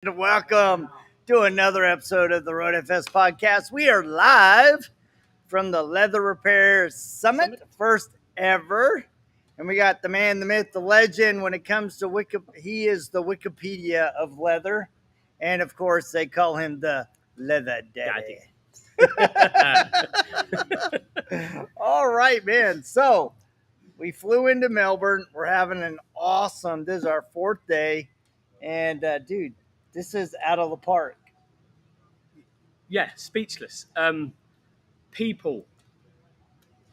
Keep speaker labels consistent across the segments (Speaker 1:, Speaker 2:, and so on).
Speaker 1: Welcome to another episode of the Road FS podcast. We are live from the Leather Repair Summit, first ever. And we got the man, the myth, the legend when it comes to he is the Wikipedia of leather. And of course, they call him the Leather Daddy. All right, man. So we flew into Melbourne. We're having this is our fourth day. And dude, this is out of the park.
Speaker 2: Yeah, speechless. People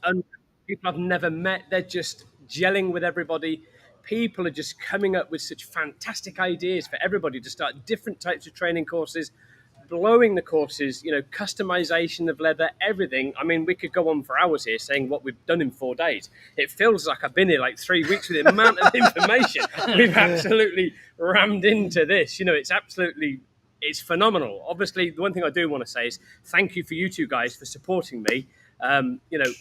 Speaker 2: I've never met, they're just gelling with everybody. People are just coming up with such fantastic ideas for everybody to start different types of training courses, blowing the courses, customization of leather, everything. I mean, we could go on for hours here saying what we've done in 4 days. It feels like I've been here like 3 weeks with the amount of information we've absolutely rammed into this. It's phenomenal. Obviously, the one thing I do want to say is thank you for you two guys for supporting me,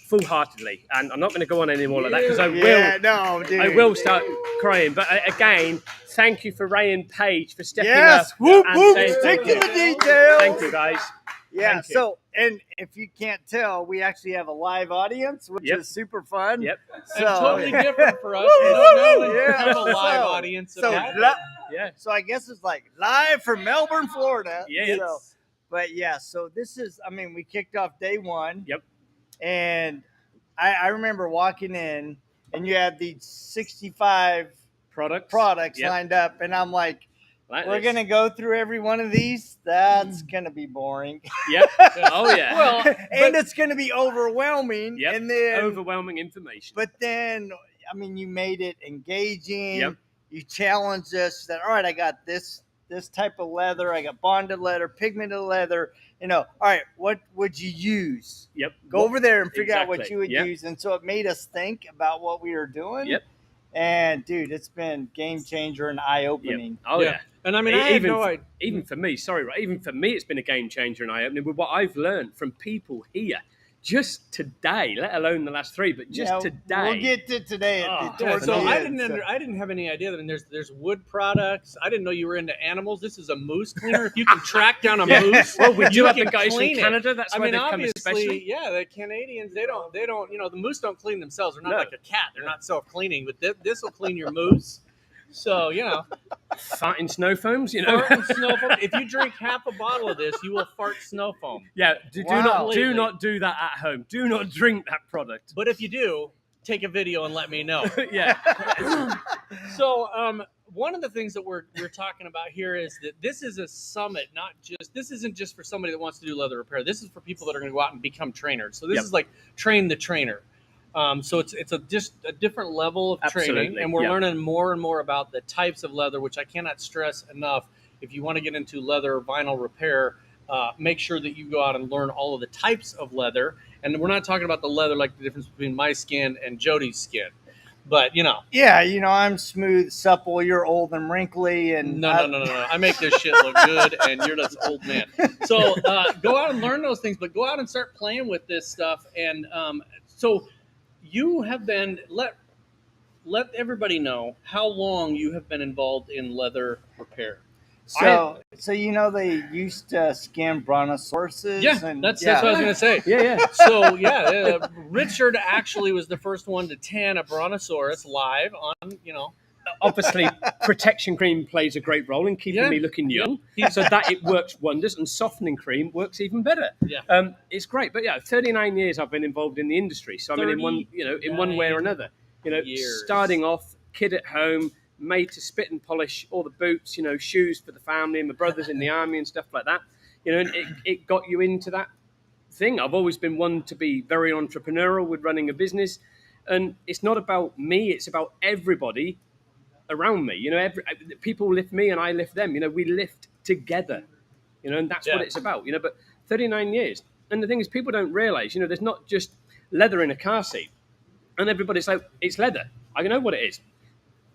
Speaker 2: full-heartedly. And I'm not going to go on any more like that because I will start crying. But again, thank you for Ray and Paige for stepping up.
Speaker 1: Whoop,
Speaker 2: and
Speaker 1: whoop,
Speaker 2: saying
Speaker 1: stick to the details.
Speaker 2: Thank you, guys.
Speaker 1: Yeah, so, and if you can't tell, we actually have a live audience, which is super fun.
Speaker 2: Yep.
Speaker 1: So,
Speaker 3: and totally different for us. We don't normally have a live audience.
Speaker 1: So I guess it's like live from Melbourne, Florida.
Speaker 2: Yeah.
Speaker 1: So this is, we kicked off day one.
Speaker 2: Yep.
Speaker 1: And I remember walking in, and you had these 65 products lined up, and I'm like, we're going to go through every one of these. That's going to be boring.
Speaker 2: Yep. Oh, yeah.
Speaker 1: And it's going to be overwhelming.
Speaker 2: Yep.
Speaker 1: And then
Speaker 2: overwhelming information.
Speaker 1: But then, you made it engaging.
Speaker 2: Yep.
Speaker 1: You challenged us that, all right, I got this type of leather. I got bonded leather, pigmented leather. All right, what would you use?
Speaker 2: Yep.
Speaker 1: Go over there and figure out what you would use. And so it made us think about what we were doing.
Speaker 2: Yep.
Speaker 1: And, dude, it's been game changer and eye-opening.
Speaker 2: Yep. Oh, yeah.
Speaker 3: And
Speaker 2: even for me, it's been a game changer and eye-opening with what I've learned from people here just today, let alone the last three, but just today.
Speaker 1: We'll get to today.
Speaker 3: I didn't have any idea that there's wood products. I didn't know you were into animals. This is a moose cleaner. If you can track down a moose,
Speaker 2: well, we do have the
Speaker 3: can
Speaker 2: guys from
Speaker 3: clean it.
Speaker 2: Canada. That's why they come
Speaker 3: obviously,
Speaker 2: especially.
Speaker 3: yeah, the Canadians, they don't, the moose don't clean themselves. They're not like a cat. They're not self-cleaning, but this will clean your moose. So,
Speaker 2: farting snow foams,
Speaker 3: Farting snow foam. If you drink half a bottle of this, you will fart snow foam.
Speaker 2: Yeah, do not do that at home. Do not drink that product.
Speaker 3: But if you do, take a video and let me know.
Speaker 2: Yeah.
Speaker 3: So, one of the things that we're talking about here is that this is a summit, this isn't just for somebody that wants to do leather repair. This is for people that are going to go out and become trainers. So this is like train the trainer. So it's just a different level of training, and we're learning more and more about the types of leather, which I cannot stress enough. If you want to get into leather or vinyl repair, make sure that you go out and learn all of the types of leather. And we're not talking about the leather like the difference between my skin and Jody's skin, but
Speaker 1: Yeah, I'm smooth, supple. You're old and wrinkly, and
Speaker 3: no. I make this shit look good, and you're this old man. So go out and learn those things, but go out and start playing with this stuff. And so. You have been let everybody know how long you have been involved in leather repair.
Speaker 1: So they used to skin brontosauruses.
Speaker 3: Yeah, that's what I was going to say.
Speaker 2: Yeah.
Speaker 3: So Richard actually was the first one to tan a brontosaurus live on.
Speaker 2: Obviously, protection cream plays a great role in keeping me looking young. So that it works wonders, and softening cream works even better.
Speaker 3: Yeah,
Speaker 2: it's great. But 39 years I've been involved in the industry. So in one way or another, starting off kid at home, made to spit and polish all the boots, shoes for the family, and my brother's in the army and stuff like that. And it got you into that thing. I've always been one to be very entrepreneurial with running a business, and it's not about me; it's about everybody around me. People lift me and I lift them. We lift together. And that's what it's about. But 39 years, and the thing is, people don't realize. There's not just leather in a car seat, and everybody's like, it's leather. I know what it is.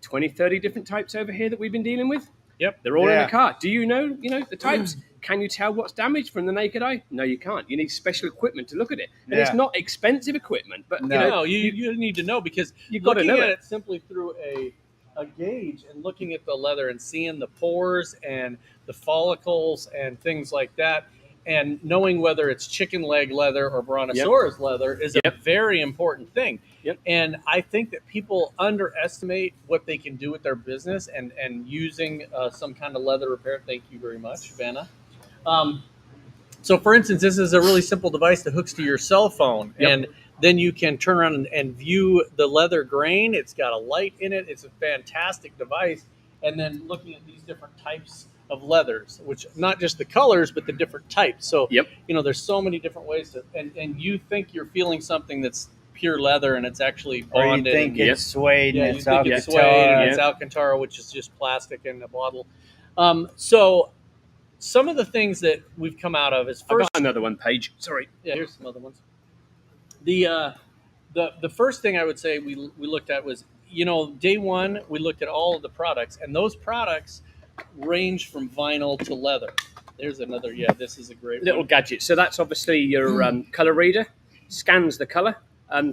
Speaker 2: 20, 30 different types over here that we've been dealing with.
Speaker 3: Yep,
Speaker 2: they're all in the car. Do you know the types? Can you tell what's damaged from the naked eye? No, you can't. You need special equipment to look at it, and it's not expensive equipment. But
Speaker 3: you need to know, because
Speaker 2: you've got to know
Speaker 3: it simply through a a gauge and looking at the leather and seeing the pores and the follicles and things like that, and knowing whether it's chicken leg leather or brontosaurus leather is a very important thing. And I think that people underestimate what they can do with their business and using some kind of leather repair. Thank you very much, Vanna. So, for instance, this is a really simple device that hooks to your cell phone, and then you can turn around and view the leather grain. It's got a light in it. It's a fantastic device. And then looking at these different types of leathers, which not just the colors, but the different types. So, there's so many different ways to, and you think you're feeling something that's pure leather and it's actually bonded.
Speaker 1: Or you think it's suede and it's
Speaker 3: Alcantara. It's suede and it's Alcantara, which is just plastic in a bottle. So some of the things that we've come out of is first.
Speaker 2: I've got another one page. Sorry.
Speaker 3: Yeah, here's some other ones. The first thing I would say we looked at was, day one, we looked at all of the products, and those products range from vinyl to leather. There's another, this is a great
Speaker 2: little gadget. So that's obviously your color reader, scans the color,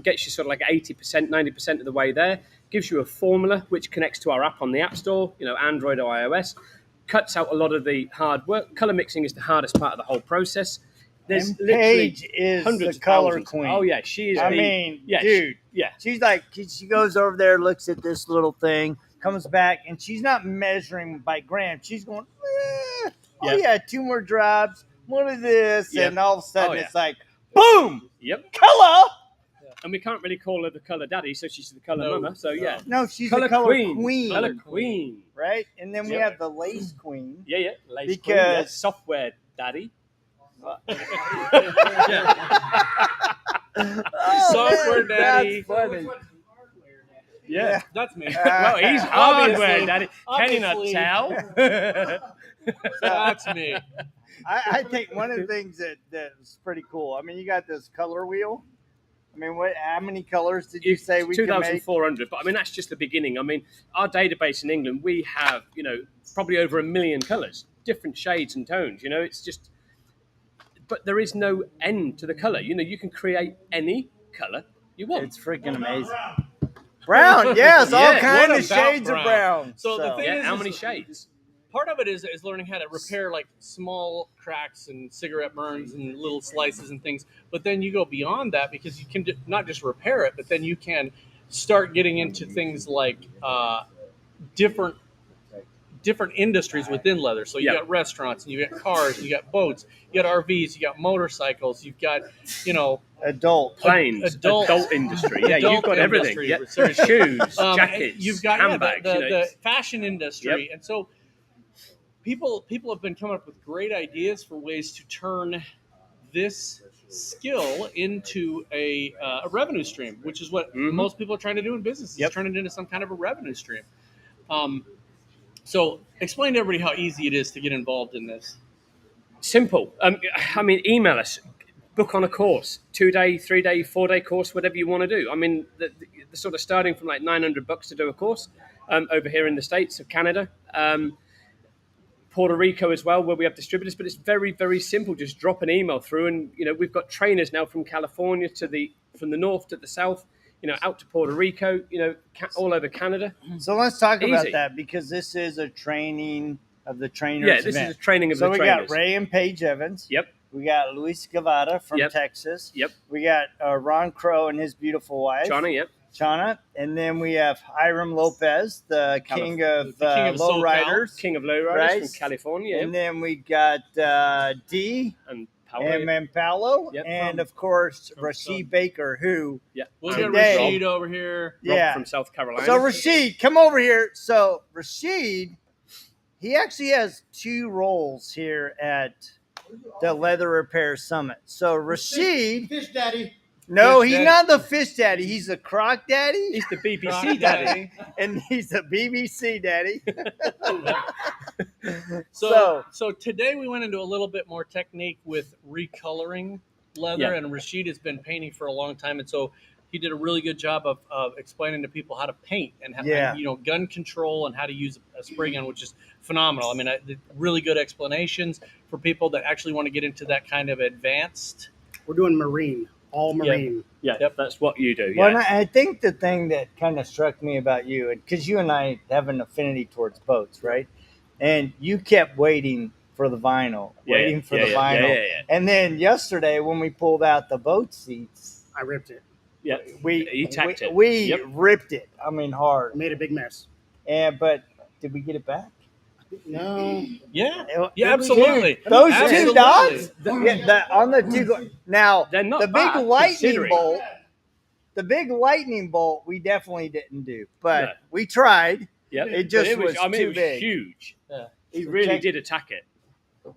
Speaker 2: gets you sort of like 80%, 90% of the way there, gives you a formula which connects to our app on the App Store, Android or iOS, cuts out a lot of the hard work. Color mixing is the hardest part of the whole process. There's
Speaker 1: Paige is
Speaker 2: hundreds
Speaker 1: the color
Speaker 2: thousands.
Speaker 1: queen.
Speaker 2: Oh yeah, she is.
Speaker 1: Dude.
Speaker 2: Yeah.
Speaker 1: She's like, she goes over there, looks at this little thing, comes back, and she's not measuring by grams. She's going, two more drops, one of this, and all of a sudden it's like, boom, color.
Speaker 2: And we can't really call her the color daddy, so she's the color mama. So
Speaker 1: no, she's the color queen.
Speaker 2: Color queen,
Speaker 1: right? And then we have the lace queen.
Speaker 2: Lace
Speaker 1: because
Speaker 2: queen. Software daddy.
Speaker 3: Software daddy.
Speaker 2: Yeah,
Speaker 3: that's me.
Speaker 2: Well, he's hardware daddy. Can you not tell?
Speaker 3: That's me.
Speaker 1: I think one of the things that's pretty cool. I mean, you got this color wheel. I mean, how many colors did you say we can make?
Speaker 2: 2,400. But I mean, that's just the beginning. I mean, our database in England, we have, probably over 1 million colors, different shades and tones. It's just. But there is no end to the color. You can create any color you want.
Speaker 1: It's freaking amazing. Brown, yes, all kinds of shades of brown.
Speaker 3: So the thing is,
Speaker 2: how many shades?
Speaker 3: Part of it is learning how to repair like small cracks and cigarette burns and little slices and things. But then you go beyond that because you can not just repair it, but then you can start getting into things like different industries within leather. So you got restaurants, and you got cars, and you got boats, you got RVs, you got motorcycles, you've got
Speaker 1: adult
Speaker 2: planes, adult industry. You've got everything. Shoes, jackets,
Speaker 3: you've got
Speaker 2: handbags,
Speaker 3: the fashion industry, and so people have been coming up with great ideas for ways to turn this skill into a revenue stream, which is what most people are trying to do in business. Is turn it into some kind of a revenue stream. So explain to everybody how easy it is to get involved in this.
Speaker 2: Simple. Email us, book on a course, 2-day, 3-day, 4-day course, whatever you want to do. I mean, the sort of starting from like $900 to do a course over here in the States of Canada, Puerto Rico as well, where we have distributors. But it's very, very simple. Just drop an email through, and we've got trainers now from California from the north to the south. Out to Puerto Rico, all over Canada.
Speaker 1: So let's talk about that, because this is a training of the trainers.
Speaker 2: This is a training of the trainers.
Speaker 1: So we got Ray and Paige Evans.
Speaker 2: Yep.
Speaker 1: We got Luis Guevara from Texas.
Speaker 2: Yep.
Speaker 1: We got Ron Crow and his beautiful wife. Chana. And then we have Hiram Lopez, the king of lowriders.
Speaker 2: King of lowriders from California.
Speaker 1: And then we got D. And Paolo, and of course Rashid Baker, who
Speaker 3: we'll get Rashid over here.
Speaker 2: Rob from South Carolina.
Speaker 1: So Rashid, come over here. So Rashid, he actually has 2 roles here at the Leather Repair Summit. So Rashid,
Speaker 4: fish daddy.
Speaker 1: No, he's not the fish daddy. He's the croc daddy.
Speaker 2: He's the BBC daddy.
Speaker 1: And he's the BBC daddy.
Speaker 3: So today we went into a little bit more technique with recoloring leather, and Rashid has been painting for a long time, and so he did a really good job of explaining to people how to paint and how, gun control and how to use a spray gun, which is phenomenal. I mean, really good explanations for people that actually want to get into that kind of advanced.
Speaker 4: We're doing marine. all marine.
Speaker 2: Yeah, that's what you do. Yeah.
Speaker 1: Well, and I think the thing that kind of struck me about you, and because you and I have an affinity towards boats, right? And you kept waiting for the vinyl, waiting for the vinyl. And then yesterday, when we pulled out the boat seats,
Speaker 4: I ripped it.
Speaker 2: Yeah,
Speaker 1: we
Speaker 2: tacked it.
Speaker 1: We ripped it. I mean, hard.
Speaker 4: Made a big mess.
Speaker 1: But did we get it back?
Speaker 4: No.
Speaker 3: Yeah,
Speaker 1: It-
Speaker 3: absolutely.
Speaker 1: Those
Speaker 3: Absolutely.
Speaker 1: two dots on the two. Now
Speaker 2: They're not
Speaker 1: the big
Speaker 2: bad,
Speaker 1: lightning
Speaker 2: considering.
Speaker 1: bolt. The big lightning bolt we definitely didn't do, but
Speaker 2: No.
Speaker 1: we tried.
Speaker 2: Yeah,
Speaker 1: It just
Speaker 2: was
Speaker 1: was too big.
Speaker 2: Huge.
Speaker 3: Yeah.
Speaker 2: He
Speaker 1: So
Speaker 2: really
Speaker 1: check-
Speaker 2: did attack it.
Speaker 1: So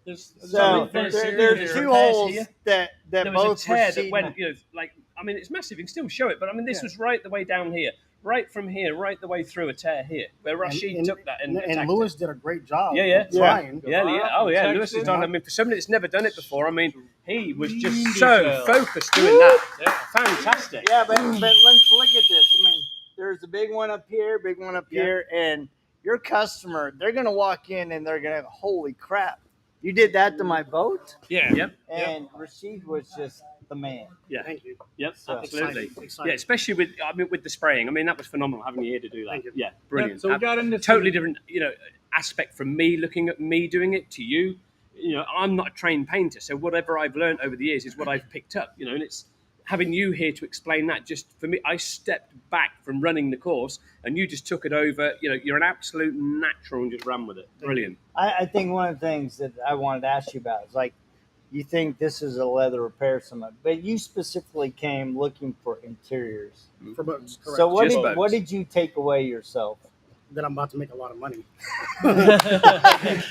Speaker 3: There's
Speaker 1: there's two holes that
Speaker 2: There
Speaker 1: both
Speaker 2: was a tear
Speaker 1: were
Speaker 2: that
Speaker 1: seating.
Speaker 2: went, it's massive. You can still show it, but I mean, this was right the way down here, right from here, right the way through a tear here, where Rashid took that and attacked
Speaker 4: Lewis
Speaker 2: it.
Speaker 4: did a great job.
Speaker 2: Yeah.
Speaker 4: Trying.
Speaker 2: Yeah. Oh, yeah.
Speaker 3: Texas.
Speaker 2: Lewis has done. I mean, for somebody that's never done it before, I mean, he was just so
Speaker 3: Detail.
Speaker 2: focused doing that. Fantastic.
Speaker 1: Yeah, but let's look at this. I mean, there's a big one up here, big one up here, and your customer, they're gonna walk in and they're gonna, holy crap, you did that to my boat?
Speaker 3: Yeah.
Speaker 2: Yep.
Speaker 1: And Rashid was just the man.
Speaker 2: Yeah.
Speaker 4: Thank you.
Speaker 2: Yep.
Speaker 1: So-
Speaker 2: Absolutely.
Speaker 4: Exciting.
Speaker 2: Yeah, especially with the spraying. I mean, that was phenomenal having you here to do that.
Speaker 4: Thank you.
Speaker 2: Yeah, brilliant.
Speaker 3: So we got into
Speaker 2: totally different, aspect from me looking at me doing it to you. I'm not a trained painter, so whatever I've learned over the years is what I've picked up. And it's having you here to explain that. Just for me, I stepped back from running the course, and you just took it over. You're an absolute natural and just ran with it. Brilliant.
Speaker 1: I think one of the things that I wanted to ask you about is like, you think this is a leather repair summit, but you specifically came looking for interiors.
Speaker 4: For boats, correct.
Speaker 1: So what
Speaker 2: Just
Speaker 1: did,
Speaker 2: boats.
Speaker 1: what did you take away yourself?
Speaker 4: That I'm about to make a lot of money.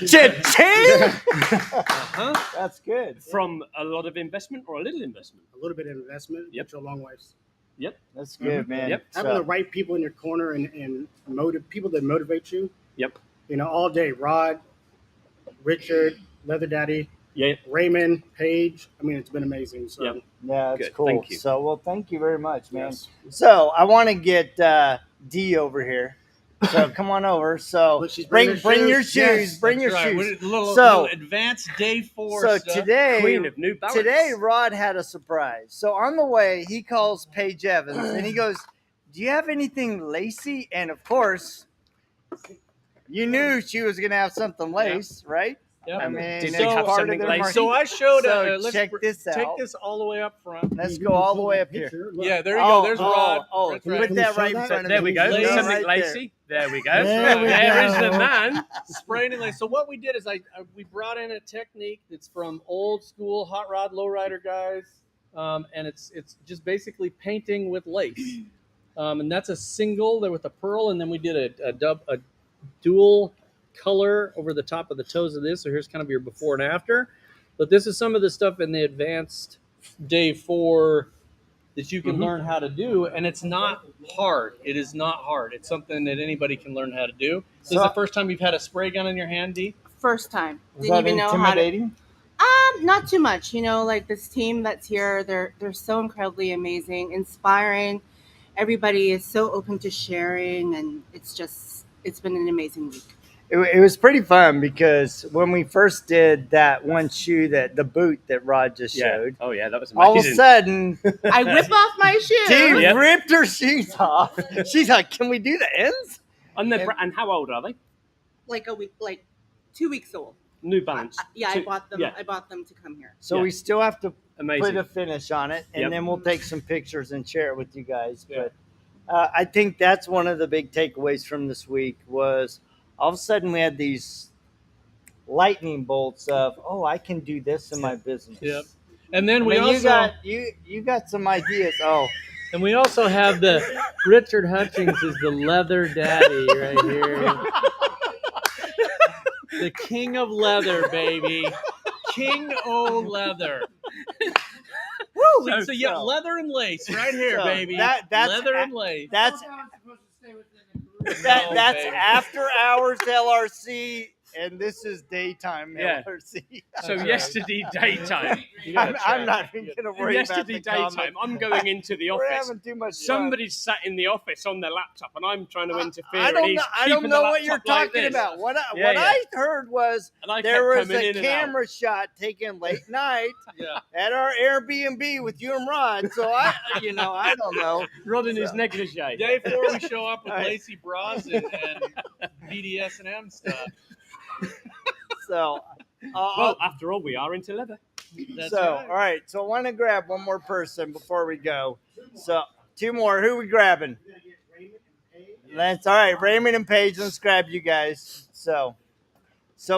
Speaker 1: Cha-ching!
Speaker 2: Uh-huh.
Speaker 1: That's good.
Speaker 2: From a lot of investment or a little investment.
Speaker 4: A little bit of investment.
Speaker 2: Yep.
Speaker 4: To a long ways.
Speaker 2: Yep.
Speaker 1: That's good, man.
Speaker 2: Yep.
Speaker 4: Having the right people in your corner and people that motivate you.
Speaker 2: Yep.
Speaker 4: All day. Rod, Richard, Leather Daddy,
Speaker 2: Yeah.
Speaker 4: Raymond, Paige. I mean, it's been amazing. So
Speaker 2: Yep.
Speaker 1: Yeah, that's
Speaker 2: Good.
Speaker 1: cool.
Speaker 2: Thank you.
Speaker 1: So, well, thank you very much, man.
Speaker 4: Yes.
Speaker 1: So, I want to get D over here. So, come on over. So,
Speaker 4: Look, she's
Speaker 1: bring
Speaker 4: bringing her
Speaker 1: your
Speaker 4: shoes.
Speaker 1: shoes.
Speaker 4: Yes,
Speaker 1: Bring your
Speaker 3: That's right.
Speaker 1: shoes.
Speaker 3: Little
Speaker 1: So-
Speaker 3: advanced day 4
Speaker 1: So
Speaker 3: stuff.
Speaker 1: today,
Speaker 2: Queen of New Balance.
Speaker 1: today, Rod had a surprise. So on the way, he calls Paige Evans and he goes, "Do you have anything lacy?" And of course, you knew she was going to have something lace, right?
Speaker 3: Yep.
Speaker 1: I mean,
Speaker 2: Did
Speaker 1: it's
Speaker 2: you have
Speaker 1: part
Speaker 2: something
Speaker 1: of their
Speaker 2: lacy?
Speaker 3: So I showed.
Speaker 1: So
Speaker 3: Let's
Speaker 1: check this
Speaker 3: Take
Speaker 1: out.
Speaker 3: this all the way up front.
Speaker 1: Let's go all the way up here.
Speaker 3: Yeah, there you
Speaker 1: Oh,
Speaker 3: go. There's
Speaker 1: oh,
Speaker 3: Rod.
Speaker 1: oh,
Speaker 3: That's
Speaker 1: put
Speaker 3: right.
Speaker 1: that right in
Speaker 4: Can you show
Speaker 1: front of me.
Speaker 2: There we go.
Speaker 3: Lace
Speaker 2: Something
Speaker 1: right there.
Speaker 2: lacy. There we go.
Speaker 4: There we
Speaker 2: There is
Speaker 4: go.
Speaker 2: the man.
Speaker 3: Spraying and lace. So what we did is we brought in a technique that's from old school hot rod lowrider guys, and it's just basically painting with lace, and that's a single there with a pearl, and then we did a dual color over the top of the toes of this. So here's kind of your before and after, but this is some of the stuff in the advanced day 4 that you can learn how to do, and it's not hard. It is not hard. It's something that anybody can learn how to do. This is the first time you've had a spray gun in your hand, Dee?
Speaker 5: First time.
Speaker 1: Is
Speaker 5: Didn't
Speaker 1: that
Speaker 5: even know how to.
Speaker 1: intimidating?
Speaker 5: Not too much. Like this team that's here, they're so incredibly amazing, inspiring. Everybody is so open to sharing, and it's been an amazing week.
Speaker 1: It was pretty fun because when we first did that one shoe, the boot that Rod just showed,
Speaker 2: Oh yeah, that was
Speaker 1: all of a
Speaker 2: amazing.
Speaker 5: I rip off my shoe.
Speaker 1: Dee
Speaker 2: Yep.
Speaker 1: ripped her shoes off. She's like, "Can we do the ends?"
Speaker 2: And how old are they?
Speaker 5: Like a week, like 2 weeks old.
Speaker 2: New Balance.
Speaker 5: I
Speaker 2: Two-
Speaker 5: bought them.
Speaker 2: yeah.
Speaker 5: I bought them to come here.
Speaker 1: So
Speaker 2: Yeah.
Speaker 1: we still have to
Speaker 2: Amazing.
Speaker 1: put a finish on it, and
Speaker 2: Yep.
Speaker 1: then we'll take some pictures and share it with you guys.
Speaker 3: Yeah.
Speaker 1: But I think that's one of the big takeaways from this week was all of a sudden we had these lightning bolts of, "Oh, I can do this in my business."
Speaker 3: Yep. And then
Speaker 1: I
Speaker 3: we
Speaker 1: mean,
Speaker 3: also
Speaker 1: you got some ideas. Oh,
Speaker 3: and we also have the Richard Hutchins is the leather daddy right here. The king of leather, baby. King o' leather.
Speaker 1: woo!
Speaker 3: So yeah, leather and lace right here,
Speaker 1: So
Speaker 3: baby.
Speaker 1: that's
Speaker 3: leather and lace.
Speaker 1: that's
Speaker 3: No,
Speaker 1: that's
Speaker 3: baby.
Speaker 1: after hours LRC and this is daytime
Speaker 2: Yeah.
Speaker 1: Miller. See,
Speaker 2: So
Speaker 3: right.
Speaker 2: yesterday daytime.
Speaker 1: I'm not even going to worry
Speaker 2: Yesterday
Speaker 1: about the
Speaker 2: daytime,
Speaker 1: comment.
Speaker 2: I'm going into the
Speaker 1: We're
Speaker 2: office.
Speaker 1: having too much fun.
Speaker 2: Somebody's sat in the office on their laptop, and I'm trying to interfere.
Speaker 1: I
Speaker 2: and
Speaker 1: don't
Speaker 2: he's
Speaker 1: know. I
Speaker 2: keeping
Speaker 1: don't
Speaker 2: the
Speaker 1: know what you're
Speaker 2: laptop like
Speaker 1: talking
Speaker 2: this.
Speaker 1: about. What
Speaker 2: Yeah.
Speaker 1: I heard was
Speaker 2: And I
Speaker 1: there
Speaker 2: kept
Speaker 1: was
Speaker 2: coming
Speaker 1: a
Speaker 2: in and out.
Speaker 1: camera shot taken late night
Speaker 3: Yeah.
Speaker 1: at our Airbnb with you and Rod. So I don't know.
Speaker 2: Rod in his negligee.
Speaker 3: Day 4, we show up with
Speaker 1: All right.
Speaker 3: lacy bras and BDSM stuff.
Speaker 1: So,
Speaker 2: Well, after all, we are into leather.
Speaker 3: That's
Speaker 1: so
Speaker 3: right.
Speaker 1: all right. So I want to grab one more person before we go. So 2 more. Who we grabbing? That's all right. Raymond and Paige. Let's grab you guys. So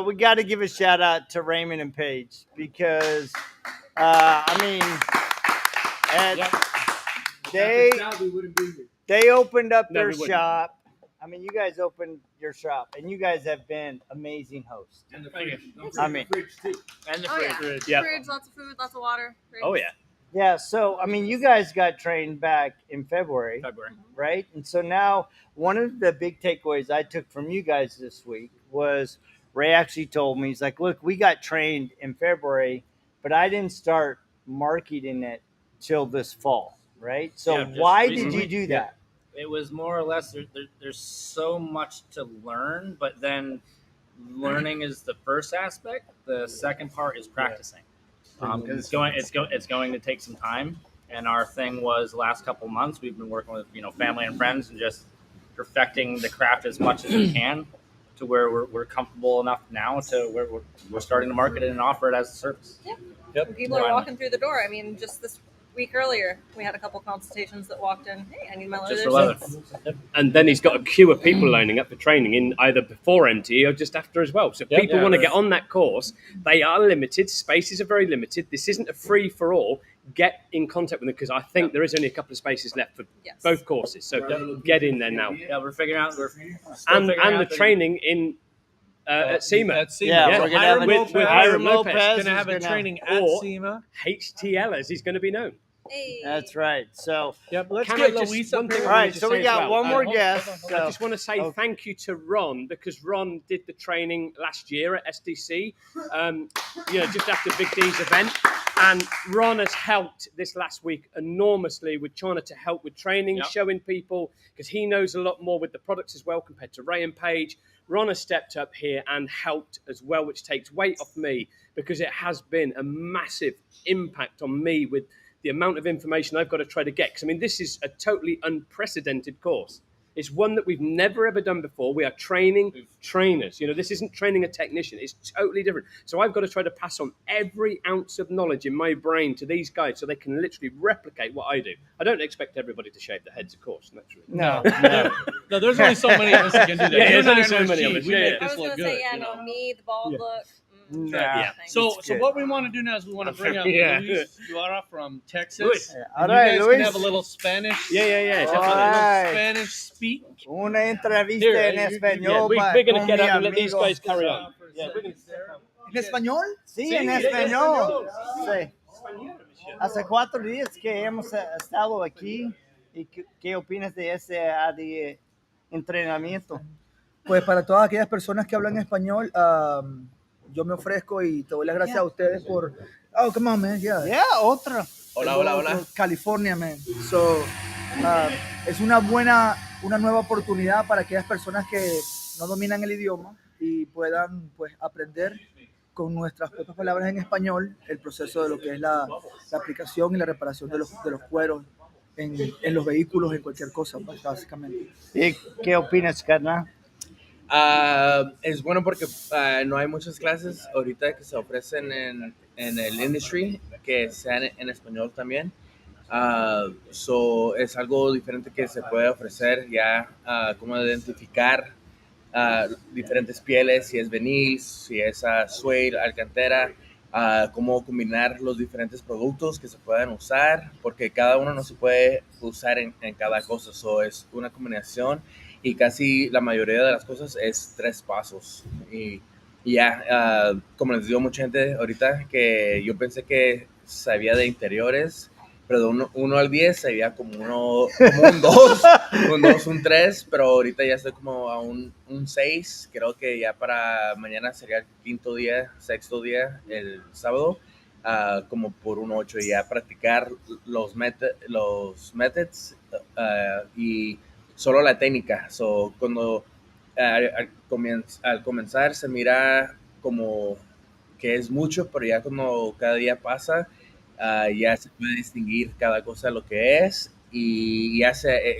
Speaker 1: we got to give a shout out to Raymond and Paige because, they opened up
Speaker 2: No,
Speaker 1: their
Speaker 2: we wouldn't.
Speaker 1: shop. I mean, you guys opened your shop, and you guys have been amazing hosts.
Speaker 6: And the
Speaker 2: Thank
Speaker 6: fridge.
Speaker 2: you.
Speaker 6: Don't
Speaker 1: I
Speaker 6: forget
Speaker 1: mean-
Speaker 6: the fridge too.
Speaker 2: And the
Speaker 7: Oh, yeah.
Speaker 2: fridge. Yep.
Speaker 7: Fridge, lots of food, lots of water. Great.
Speaker 2: Oh, yeah.
Speaker 1: Yeah, so I mean, you guys got trained back in February,
Speaker 2: February.
Speaker 1: right? And so now one of the big takeaways I took from you guys this week was Ray actually told me, he's like, look, we got trained in February, but I didn't start marketing it till this fall, right? So
Speaker 8: Yeah, just
Speaker 1: why did
Speaker 8: recently.
Speaker 1: you do that?
Speaker 8: It was more or less there's so much to learn, but then learning is the first aspect. The second part is practicing, because it's going to take some time. And our thing was last couple months we've been working with family and friends and just perfecting the craft as much as we can to where we're comfortable enough now to where we're starting to market it and offer it as a service.
Speaker 7: People are walking through the door. I mean, just this week earlier, we had a couple consultations that walked in. Hey, I need my leather.
Speaker 8: Just for leather.
Speaker 2: And then he's got a queue of people lining up for training in either before MT or just after as well. So if people want to get on that course, they are limited. Spaces are very limited. This isn't a free for all. Get in contact with them because I think there is only a couple of spaces left for
Speaker 7: Yes.
Speaker 2: both courses. So get in there now.
Speaker 8: Yeah, we're figuring out. We're still
Speaker 2: And
Speaker 8: figuring
Speaker 2: the
Speaker 8: out the-
Speaker 2: training in at SEMA.
Speaker 3: At SEMA.
Speaker 1: Yeah,
Speaker 2: Yeah,
Speaker 1: we're gonna have
Speaker 2: with
Speaker 1: Hiram
Speaker 2: Lopez.
Speaker 1: Lopez.
Speaker 3: Going to have a
Speaker 1: is gonna-
Speaker 3: training at
Speaker 2: or-
Speaker 3: SEMA.
Speaker 2: HTL as he's going to be known.
Speaker 7: Hey.
Speaker 1: That's right. So
Speaker 3: Yep. Let's
Speaker 2: Can I
Speaker 3: get
Speaker 2: just-
Speaker 3: Luis
Speaker 2: one
Speaker 3: up
Speaker 2: thing
Speaker 3: here.
Speaker 1: all
Speaker 2: I
Speaker 1: right,
Speaker 2: wanted to
Speaker 1: so
Speaker 2: say
Speaker 1: we
Speaker 2: as
Speaker 1: got
Speaker 2: well.
Speaker 1: one more
Speaker 3: hold
Speaker 1: guest.
Speaker 3: on, hold
Speaker 1: So
Speaker 2: I just want to say
Speaker 1: Okay.
Speaker 2: thank you to Ron because Ron did the training last year at SDC, just after Big D's event. And Ron has helped this last week enormously with trying to help with training,
Speaker 8: Yep.
Speaker 2: showing people, because he knows a lot more with the products as well compared to Ray and Paige. Ron has stepped up here and helped as well, which takes weight off me because it has been a massive impact on me with the amount of information I've got to try to get. Because, I mean, this is a totally unprecedented course. It's one that we've never, ever done before. We are training trainers. This isn't training a technician. It's totally different. So I've got to try to pass on every ounce of knowledge in my brain to these guys so they can literally replicate what I do. I don't expect everybody to shave their heads, of course, naturally.
Speaker 1: no.
Speaker 3: No, there's only so many of us that can do that.
Speaker 2: Yeah,
Speaker 3: You
Speaker 2: there's
Speaker 3: and I
Speaker 2: only so
Speaker 3: and
Speaker 2: many of
Speaker 3: Rasheed,
Speaker 2: us,
Speaker 3: we
Speaker 2: yeah,
Speaker 3: make
Speaker 2: yeah.
Speaker 7: I
Speaker 3: this
Speaker 7: was
Speaker 3: look
Speaker 7: going to
Speaker 3: good.
Speaker 7: say, yeah,
Speaker 3: you know?
Speaker 7: no, me, the bald look.
Speaker 1: Nah.
Speaker 2: Yeah.
Speaker 3: So
Speaker 1: good.
Speaker 3: what we want to do now is we want to bring up
Speaker 2: Yeah.
Speaker 3: Luis Duara from Texas.
Speaker 2: Luis.
Speaker 1: All
Speaker 3: And
Speaker 1: right,
Speaker 3: you guys
Speaker 1: Luis.
Speaker 3: can have a little Spanish.
Speaker 2: Yeah,
Speaker 1: All
Speaker 2: definitely.
Speaker 1: right.
Speaker 3: Spanish speak.
Speaker 1: Una entrevista
Speaker 3: Here,
Speaker 1: en
Speaker 3: you-
Speaker 1: español.
Speaker 2: We're going to
Speaker 1: con
Speaker 2: get
Speaker 1: mi
Speaker 2: up and let these
Speaker 1: amigo.
Speaker 2: guys carry on. Yeah, we're gonna-
Speaker 4: ¿En español?
Speaker 1: Sí,
Speaker 2: Sí,
Speaker 1: en
Speaker 2: en
Speaker 1: español. Sí. Hace 4 días que hemos estado aquí. ¿Y qué opinas de ese de entrenamiento?
Speaker 4: Pues para todas aquellas personas que hablan español, yo me ofrezco y te doy las gracias a ustedes por... Oh, come on, man. Yeah.
Speaker 1: Yeah, otra.
Speaker 4: California, man. So, es una nueva oportunidad para aquellas personas que no dominan el idioma y puedan pues aprender con nuestras propias palabras en español el proceso de lo que es la aplicación y la reparación de los cueros en los vehículos, en cualquier cosa, básicamente.
Speaker 1: ¿Y qué opinas, carnal?
Speaker 9: Es bueno porque no hay muchas clases ahorita que se ofrecen en el industry que sean en español también. Es algo diferente que se puede ofrecer ya, cómo identificar diferentes pieles, si es vinil, si es suede, alcantara, cómo combinar los diferentes productos que se pueden usar, porque cada uno no se puede usar en cada cosa, es una combinación y casi la mayoría de las cosas es 3 pasos. Y como les digo mucha gente ahorita que yo pensé que sabía de interiores, pero de 1 al 10 sería como un 2, un 2, un 3, pero ahorita ya estoy como a un 6. Creo que ya para mañana sería el sexto día, el sábado, como por un 8, y ya practicar los methods y solo la técnica. So, cuando al comenzar se mira como que es mucho, pero ya como cada día pasa, ya se puede distinguir cada cosa lo que es, y ya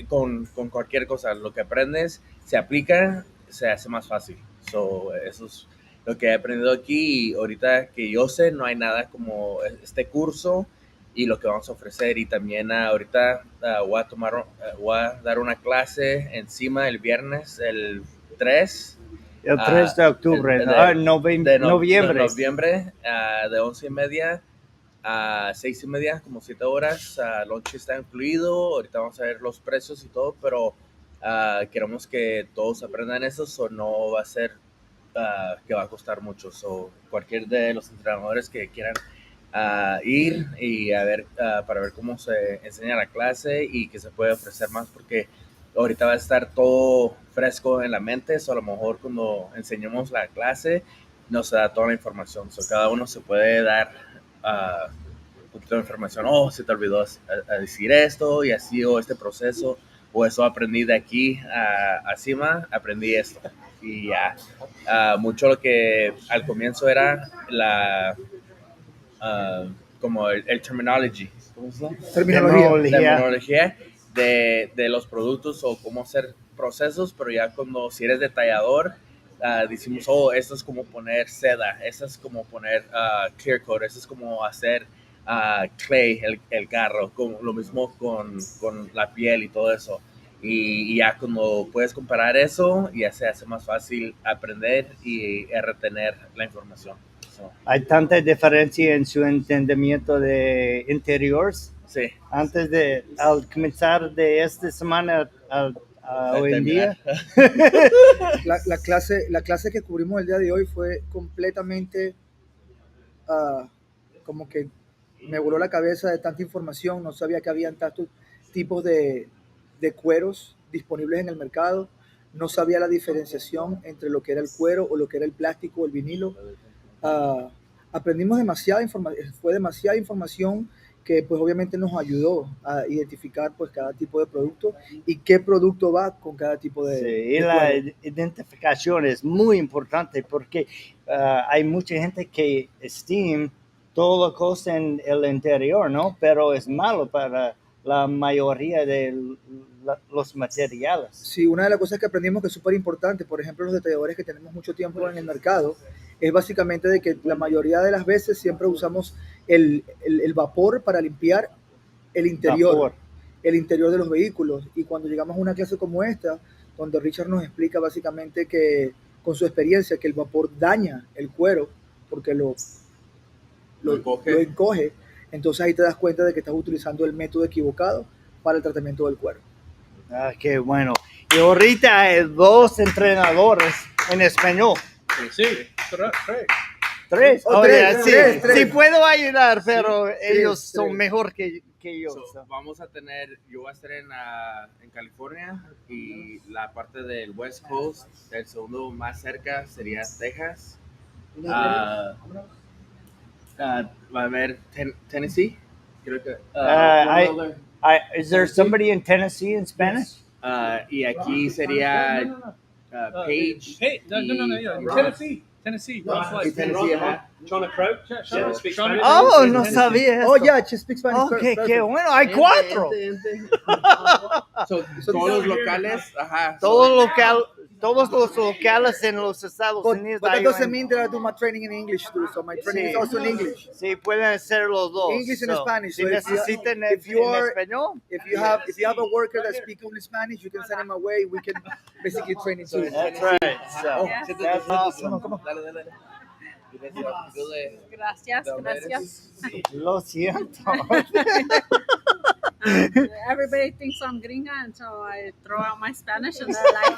Speaker 9: con cualquier cosa, lo que aprendes se aplica, se hace más fácil. So, eso es lo que he aprendido aquí, y ahorita que yo sé, no hay nada como este curso y lo que vamos a ofrecer. Y también ahorita voy a dar una clase encima el viernes, el 3.
Speaker 1: El 3 de octubre, noviembre.
Speaker 9: Noviembre, de 11:30 a 6:30, como 7 horas. Lunch está incluido. Ahorita vamos a ver los precios y todo, pero queremos que todos aprendan eso, o no va a ser que va a costar mucho. So, cualquier de los entrenadores que quieran ir y para ver cómo se enseña la clase y que se puede ofrecer más, porque ahorita va a estar todo fresco en la mente. So, a lo mejor cuando enseñemos la clase nos da toda la información. So, cada uno se puede dar un poquito de información. Se te olvidó decir esto y así, o este proceso, o eso aprendí de aquí a cima, aprendí esto. Y ya, mucho lo que al comienzo era como el terminology. ¿Cómo se llama? Terminología de los productos, o cómo hacer procesos, pero ya si eres detallador, decimos, esto es como poner seda, esto es como poner clear coat, esto es como hacer clay, el carro, como lo mismo con la piel y todo eso. Y ya cuando puedes comparar eso, ya se hace más fácil aprender y retener la información.
Speaker 1: Hay tanta diferencia en su entendimiento de interiores.
Speaker 9: Sí.
Speaker 1: Al comenzar de esta semana hoy en día.
Speaker 4: La clase que cubrimos el día de hoy fue completamente como que me voló la cabeza de tanta información. No sabía que habían tantos tipos de cueros disponibles en el mercado. No sabía la diferenciación entre lo que era el cuero o lo que era el plástico o el vinilo. Aprendimos fue demasiada información que pues obviamente nos ayudó a identificar pues cada tipo de producto y qué producto va con cada tipo de
Speaker 1: y
Speaker 4: de
Speaker 1: la
Speaker 4: cuero.
Speaker 1: identificación es muy importante, porque hay mucha gente que estima toda cosa en el interior, ¿no? Pero es malo para la mayoría de los materiales.
Speaker 4: Sí, una de las cosas que aprendimos que es súper importante, por ejemplo, los detalladores que tenemos mucho tiempo en el mercado, es básicamente de que la mayoría de las veces siempre usamos el vapor para limpiar el interior de los vehículos. Y cuando llegamos a una clase como esta, donde Richard nos explica básicamente que, con su experiencia, que el vapor daña el cuero porque lo encoge, entonces ahí te das cuenta de que estás utilizando el método equivocado para el tratamiento del cuero.
Speaker 1: Qué bueno. Y ahorita hay 2 entrenadores en español.
Speaker 2: Sí,
Speaker 1: 3.
Speaker 4: Tres.
Speaker 1: Sí, puedo ayudar, pero ellos son mejor que yo.
Speaker 9: Vamos a tener, yo voy a estar en California, y la parte del West Coast, el segundo más cerca sería Texas. Va a haber Tennessee. Creo que.
Speaker 1: Is there somebody in Tennessee in Spanish?
Speaker 9: Y aquí sería Page.
Speaker 2: Hey, no. Tennessee. John Crow. Speak Spanish.
Speaker 1: Oh, no sabía.
Speaker 4: Oh, yeah, she speaks Spanish.
Speaker 1: Okay, qué bueno. Hay 4.
Speaker 9: Todos los locales,
Speaker 1: Todos los locales en los Estados Unidos.
Speaker 4: But that doesn't mean that I do my training in English too. So my training is also in English.
Speaker 1: Sí, pueden ser los dos.
Speaker 4: English and Spanish.
Speaker 1: Si
Speaker 4: So
Speaker 1: necesitan
Speaker 4: if you
Speaker 1: en
Speaker 4: are-
Speaker 1: español.
Speaker 4: If you have a worker that speaks only Spanish, you can send him away. We can basically train him too.
Speaker 1: That's right. So, that's awesome.
Speaker 9: Dale.
Speaker 7: Gracias.
Speaker 1: Lo siento.
Speaker 6: Everybody thinks I'm gringa, and so I throw out my Spanish, and they're like,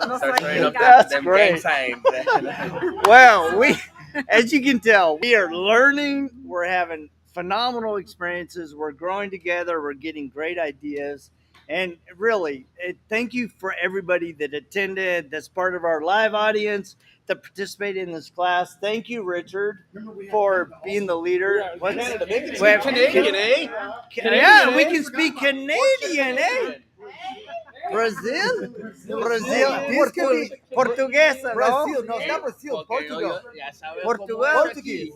Speaker 6: no soy gringa.
Speaker 1: That's great. Well, as you can tell, we are learning. We're having phenomenal experiences. We're growing together. We're getting great ideas. And really, thank you for everybody that attended, that's part of our live audience, that participated in this class. Thank you, Richard, for being the leader.
Speaker 3: Canada, they can
Speaker 1: Well,
Speaker 3: speak Canadian, eh?
Speaker 1: Yeah, we can speak Canadian, eh? Brazil?
Speaker 4: This can be
Speaker 1: Portuguesa,
Speaker 4: Brazil.
Speaker 1: no?
Speaker 4: No, it's not Brazil. Portugal.
Speaker 1: Portugal.
Speaker 4: Portuguese.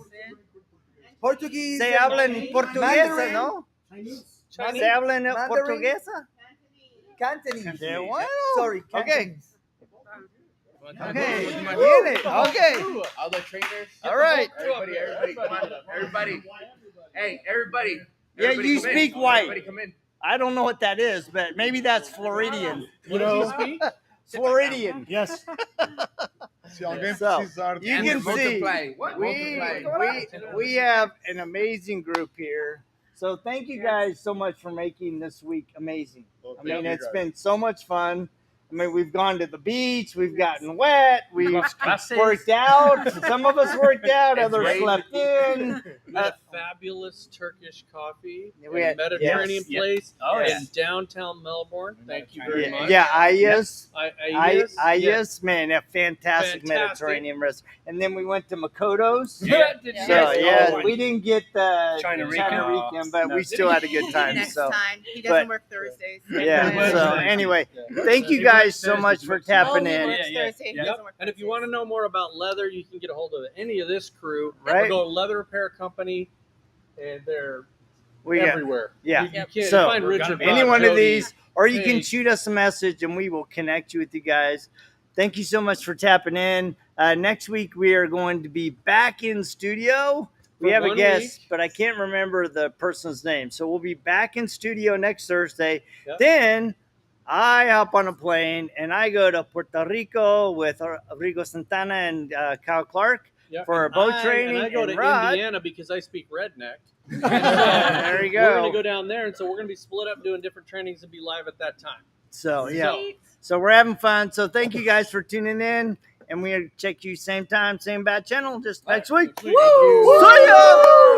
Speaker 4: Portuguese.
Speaker 1: Se habla en portuguesa,
Speaker 4: Mandarin.
Speaker 1: ¿no?
Speaker 3: Chinese.
Speaker 1: Se habla en
Speaker 4: Mandarin.
Speaker 1: portuguesa.
Speaker 4: Cantonese.
Speaker 1: Qué bueno.
Speaker 4: Sorry,
Speaker 1: Okay.
Speaker 4: Cantonese.
Speaker 1: Okay. Viene. Okay.
Speaker 9: All the trainers.
Speaker 1: All right.
Speaker 9: Everybody, come on. Everybody. Hey, everybody.
Speaker 1: Yeah,
Speaker 9: Everybody
Speaker 1: you
Speaker 9: come in.
Speaker 1: speak white.
Speaker 9: Everybody come in.
Speaker 1: I don't know what that is, but maybe that's Floridian.
Speaker 3: What did you speak?
Speaker 1: Floridian.
Speaker 10: Yes.
Speaker 1: So, you
Speaker 9: And
Speaker 1: can see
Speaker 9: multiply.
Speaker 1: we have an amazing group here. So thank you guys so much for making this week amazing. I mean, it's been so much fun. I mean, we've gone to the beach, we've gotten wet, we've worked out. Some of us worked out, others slept in.
Speaker 3: We had a fabulous Turkish coffee
Speaker 1: We
Speaker 3: in
Speaker 1: had-
Speaker 3: a Mediterranean
Speaker 1: yes.
Speaker 3: place
Speaker 1: yes.
Speaker 3: in downtown Melbourne. Thank you very much.
Speaker 1: Yeah, Ayas.
Speaker 3: Ayas.
Speaker 1: Ayas, man, a fantastic
Speaker 3: Fantastic.
Speaker 1: Mediterranean restaurant. And then we went to Makoto's.
Speaker 3: Yeah.
Speaker 1: So, yeah,
Speaker 3: Oh,
Speaker 1: we didn't get the
Speaker 2: China
Speaker 1: Rican, but we still had a good time.
Speaker 5: Next
Speaker 1: So,
Speaker 5: time. He doesn't
Speaker 1: but-
Speaker 5: work Thursdays.
Speaker 1: yeah. So, anyway, thank you guys so much for tapping
Speaker 5: He
Speaker 1: in.
Speaker 5: works Thursday. He
Speaker 3: Yep.
Speaker 5: doesn't work
Speaker 3: And if you want to know more about leather, you can get a hold of any of this crew.
Speaker 1: Right.
Speaker 3: Or go to Leather Repair Company, and they're
Speaker 1: We got,
Speaker 3: everywhere.
Speaker 1: yeah.
Speaker 3: You can't
Speaker 1: So,
Speaker 3: find Richard.
Speaker 1: any
Speaker 3: Bob,
Speaker 1: one of
Speaker 3: Jody.
Speaker 1: these, or you can
Speaker 3: Hey.
Speaker 1: shoot us a message and we will connect you with you guys. Thank you so much for tapping in. Next week, we are going to be back in studio. We
Speaker 3: For
Speaker 1: have a
Speaker 3: 1
Speaker 1: guest,
Speaker 3: week.
Speaker 1: but I can't remember the person's name. So we'll be back in studio next Thursday.
Speaker 3: Yep.
Speaker 1: Then I hop on a plane and I go to Puerto Rico with Rigo Santana and Kyle Clark
Speaker 3: Yep.
Speaker 1: for
Speaker 3: And
Speaker 1: boat
Speaker 3: I-
Speaker 1: training.
Speaker 3: And I go
Speaker 1: and
Speaker 3: to
Speaker 1: Rod.
Speaker 3: Indiana because I speak redneck.
Speaker 1: There you
Speaker 3: We're going to
Speaker 1: go.
Speaker 3: go down there, and so we're going to be split up doing different trainings and be live at that time.
Speaker 1: So, yeah. So we're having fun. So thank you guys for tuning in. And we'll check you same time, same bad channel just next week.
Speaker 3: Next week.
Speaker 1: See ya!